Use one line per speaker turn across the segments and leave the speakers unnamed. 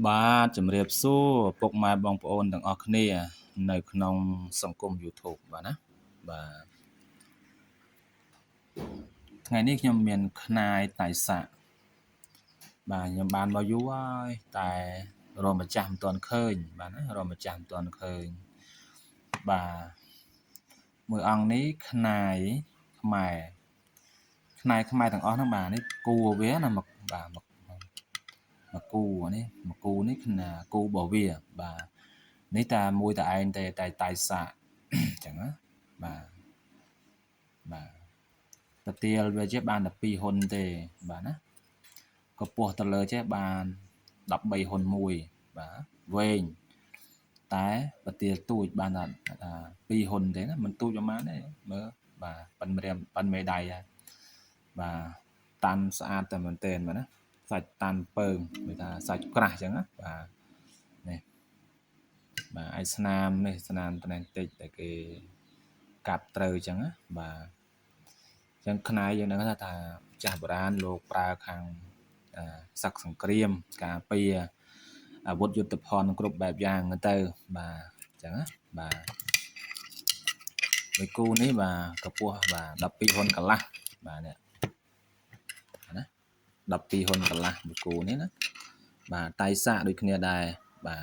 បាទជំរាបសួរពុកម៉ែបងប្អូនទាំងអស់គ្នានៅក្នុងសង្គម YouTube បាទណាបាទថ្ងៃនេះខ្ញុំមានខ្នាយតៃសាក់បាទខ្ញុំបានមកយូរហើយតែរកម្ចាស់មិនទាន់ឃើញបាទណារកម្ចាស់មិនទាន់ឃើញបាទមួយអង្គនេះខ្នាយខ្មែរទាំងអស់ហ្នឹងបាទនេះគូវាណាមកបាទមកគូនេះគូរបស់វាបាទនេះតែមួយតែឯងតែតៃសាក់អញ្ចឹងណាបាទទៅទៀលវាចេះបានតែ2ហ៊ុនទេបាទណាក៏ពោះទៅលើចេះបាន13ហ៊ុនមួយបាទវែងតែប្រទៀលទូចបានតែ2ហ៊ុនទេណាមិនទូចប្រហែលទេមើលបាទប៉ិនមេដៃហើយបាទតាន់ស្អាតតែមែនទែនបាទណាសាច់តាន់ពើងគេថាសាច់ក្រាស់អញ្ចឹងណាបាទនេះបាទឯស្នាមនេះស្នាមត្នែងតិចតែគេកាត់ត្រូវអញ្ចឹងណាបាទអញ្ចឹងខ្នាយយើងនឹងថាចាស់បុរាណលោកប្រើខាងសឹកសង្គ្រាមការពារអាវុធយុទ្ធភ័ណ្ឌគ្រប់បែបយ៉ាងទៅបាទអញ្ចឹងណាបាទមួយគូនេះបាទកម្ពស់បាទ12ហ៊ុនកន្លះបាទនេះណា12ហ៊ុនកន្លះមួយគូនេះណាបាទតៃសាក់ដូចគ្នាដែរបា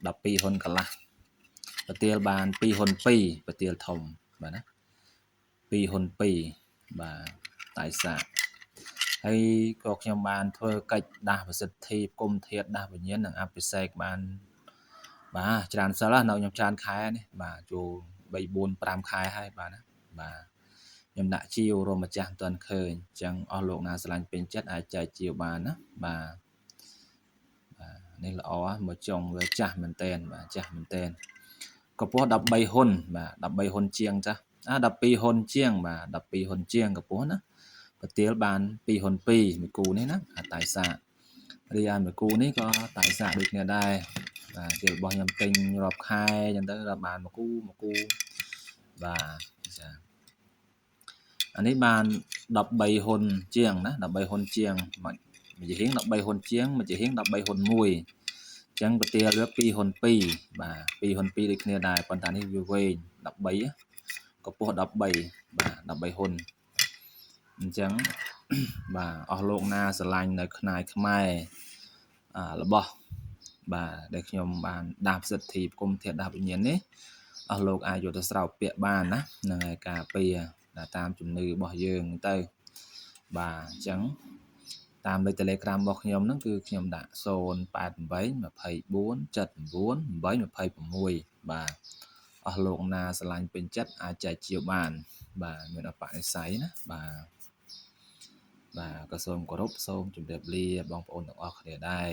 ទ12ហ៊ុនកន្លះប្រទៀលបាន2ហ៊ុន2ប្រទៀលធំបាទណា2ហ៊ុន2បាទតៃសាក់ហើយក៏ខ្ញុំបានធ្វើកិច្ចដាស់ប្រសិទ្ធិគុំធាតដាស់វិញ្ញាណនិងអភិសេកបានបាទច្រើនសិលណាខ្ញុំច្រើនខែនេះបាទចូល3 4 5ខែហើយបាទណាបាទខ្ញុំដាក់ជាវរមម្ចាស់មិនទាន់ឃើញអញ្ចឹងអស់លោកណាស្រឡាញ់ពេញចិត្តអាចចែកជាវបានណាបាទនេះល្អមកចុងវាចាស់មែនតែនបាទចាស់មែនតែនកម្ពស់13ហ៊ុនបាទ13ហ៊ុនជាងចាស់12ហ៊ុនជាងបាទ12ហ៊ុនជាងកម្ពស់ណាប្រទៀលបាន2ហ៊ុន2មួយគូនេះណាតៃសាក់រីឯមួយគូនេះក៏តៃសាក់ដូចគ្នាដែរបាទជារបស់ខ្ញុំទិញរាប់ខែអញ្ចឹងទៅដល់បានមួយគូបាទចាអានេះបាន13ហ៊ុនជាងណា13ហ៊ុនជាងមួយជាហៀង13ហ៊ុនជាងមួយជាហៀង13ហ៊ុន1អញ្ចឹងប្រទៀលវា2ហ៊ុន2បាទ2ហ៊ុន2ដូចគ្នាដែរប៉ុន្តែនេះវាវែង13កម្ពស់13បាទ13ហ៊ុនអញ្ចឹងបាទអស់លោកណាស្រឡាញ់នៅខ្នាយខ្មែររបស់បាទដែលខ្ញុំបានដាស់ប្រសិទ្ធិគុំធាតដាស់វិញ្ញាណនេះអស់លោកអាចយកទៅស្រោបពាក្យបានណានឹងឯការពារតាមជំនឿរបស់យើងទៅបាទអញ្ចឹងតាមលេខ Telegram របស់ខ្ញុំហ្នឹងគឺខ្ញុំដាក់088 24 79 826បាទអស់លោកណាស្រឡាញ់ពេញចិត្តអាចចែកជាវបានបាទមានអបនិស្ស័យណាបាទក៏សូមគោរពសូមជម្រាបលាបងប្អូនទាំងអស់គ្នាដែរ